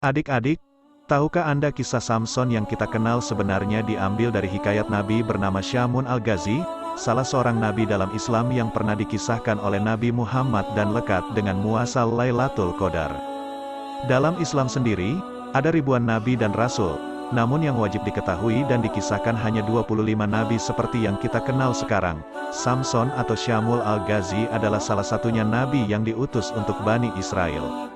Adik-adik, tahukah Anda kisah Samson yang kita kenal sebenarnya diambil dari hikayat Nabi bernama Syamun Al-Ghazi, salah seorang nabi dalam Islam yang pernah dikisahkan oleh Nabi Muhammad dan lekat dengan muasal Lailatul Qadar. Dalam Islam sendiri, ada ribuan nabi dan rasul, namun yang wajib diketahui dan dikisahkan hanya 25 nabi seperti yang kita kenal sekarang. Samson atau Syamul Al-Ghazi adalah salah satunya nabi yang diutus untuk Bani Israel.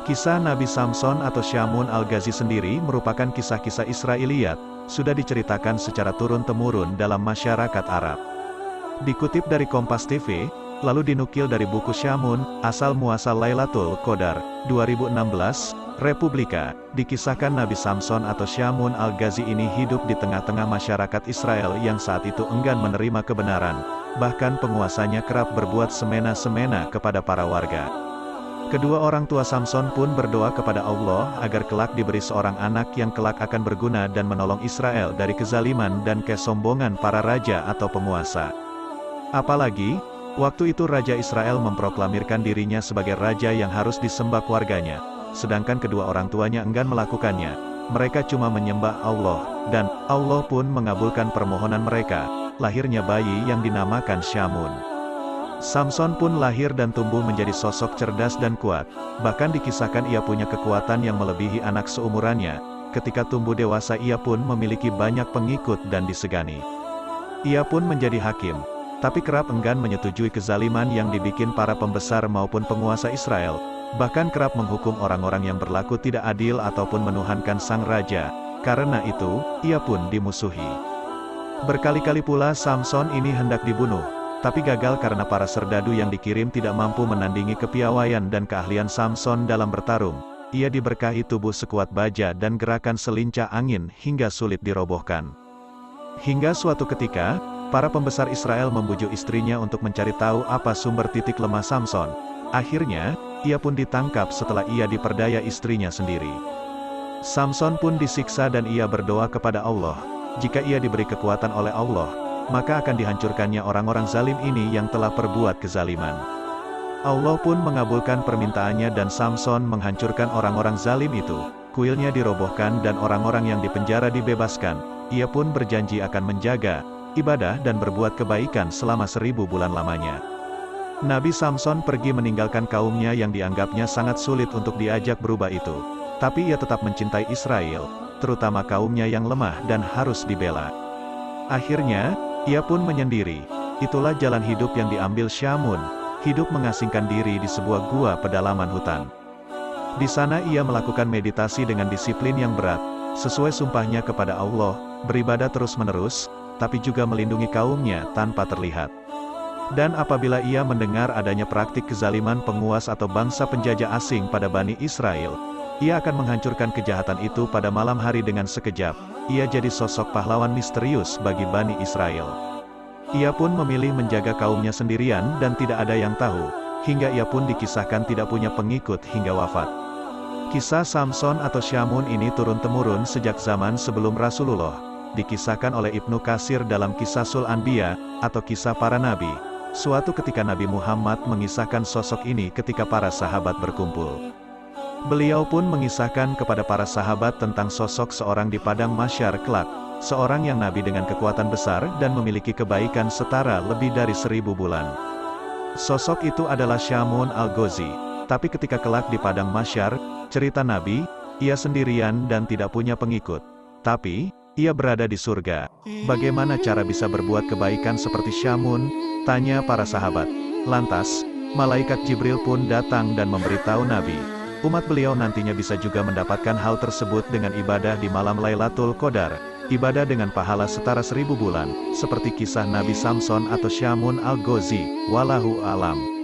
Kisah Nabi Samson atau Syamun Al-Ghazi sendiri merupakan kisah-kisah Israiliyat, sudah diceritakan secara turun-temurun dalam masyarakat Arab. Dikutip dari Kompas TV, lalu dinukil dari buku Syamun, Asal Muasal Lailatul Qadar, 2016, Republika, dikisahkan Nabi Samson atau Syamun Al-Ghazi ini hidup di tengah-tengah masyarakat Israel yang saat itu enggan menerima kebenaran, bahkan penguasanya kerap berbuat semena-semena kepada para warga. Kedua orang tua Samson pun berdoa kepada Allah agar kelak diberi seorang anak yang kelak akan berguna dan menolong Israel dari kezaliman dan kesombongan para raja atau penguasa. Apalagi, waktu itu Raja Israel memproklamirkan dirinya sebagai raja yang harus disembah warganya, sedangkan kedua orang tuanya enggan melakukannya. Mereka cuma menyembah Allah, dan Allah pun mengabulkan permohonan mereka. Lahirnya bayi yang dinamakan Syamun. Samson pun lahir dan tumbuh menjadi sosok cerdas dan kuat, bahkan dikisahkan ia punya kekuatan yang melebihi anak seumurannya. Ketika tumbuh dewasa ia pun memiliki banyak pengikut dan disegani. Ia pun menjadi hakim, tapi kerap enggan menyetujui kezaliman yang dibikin para pembesar maupun penguasa Israel, bahkan kerap menghukum orang-orang yang berlaku tidak adil ataupun menuhankan sang raja. Karena itu, ia pun dimusuhi. Berkali-kali pula Samson ini hendak dibunuh, tapi gagal karena para serdadu yang dikirim tidak mampu menandingi kepiawaian dan keahlian Samson dalam bertarung. Ia diberkahi tubuh sekuat baja dan gerakan selincah angin hingga sulit dirobohkan. Hingga suatu ketika, para pembesar Israel membujuk istrinya untuk mencari tahu apa sumber titik lemah Samson. Akhirnya, ia pun ditangkap setelah ia diperdaya istrinya sendiri. Samson pun disiksa dan ia berdoa kepada Allah, jika ia diberi kekuatan oleh Allah, maka akan dihancurkannya orang-orang zalim ini yang telah perbuat kezaliman. Allah pun mengabulkan permintaannya dan Samson menghancurkan orang-orang zalim itu. Kuilnya dirobohkan dan orang-orang yang dipenjara dibebaskan. Ia pun berjanji akan menjaga, ibadah dan berbuat kebaikan selama 1000 bulan lamanya. Nabi Samson pergi meninggalkan kaumnya yang dianggapnya sangat sulit untuk diajak berubah itu. Tapi ia tetap mencintai Israel, terutama kaumnya yang lemah dan harus dibela. Akhirnya, ia pun menyendiri. Itulah jalan hidup yang diambil Syamun, hidup mengasingkan diri di sebuah gua pedalaman hutan. Di sana ia melakukan meditasi dengan disiplin yang berat, sesuai sumpahnya kepada Allah, beribadah terus-menerus, tapi juga melindungi kaumnya tanpa terlihat. Dan apabila ia mendengar adanya praktik kezaliman penguasa atau bangsa penjajah asing pada Bani Israel, ia akan menghancurkan kejahatan itu pada malam hari dengan sekejap. Ia jadi sosok pahlawan misterius bagi Bani Israel. Ia pun memilih menjaga kaumnya sendirian dan tidak ada yang tahu, hingga ia pun dikisahkan tidak punya pengikut hingga wafat. Kisah Samson atau Syamun ini turun-temurun sejak zaman sebelum Rasulullah, dikisahkan oleh Ibnu Katsir dalam Qisasul Anbiya, atau kisah para nabi. Suatu ketika Nabi Muhammad mengisahkan sosok ini ketika para sahabat berkumpul. Beliau pun mengisahkan kepada para sahabat tentang sosok seorang di padang mahsyar kelak, seorang yang nabi dengan kekuatan besar dan memiliki kebaikan setara lebih dari 1000 bulan. Sosok itu adalah Syamun Al-Ghazi, tapi ketika kelak di padang mahsyar, cerita nabi, ia sendirian dan tidak punya pengikut. Tapi, ia berada di surga. Bagaimana cara bisa berbuat kebaikan seperti Syamun? Tanya para sahabat. Lantas, malaikat Jibril pun datang dan memberitahu nabi. Umat beliau nantinya bisa juga mendapatkan hal tersebut dengan ibadah di malam Lailatul Qadar, ibadah dengan pahala setara 1000 bulan, seperti kisah Nabi Samson atau Syamun Al-Ghazi. Wallahu a'lam.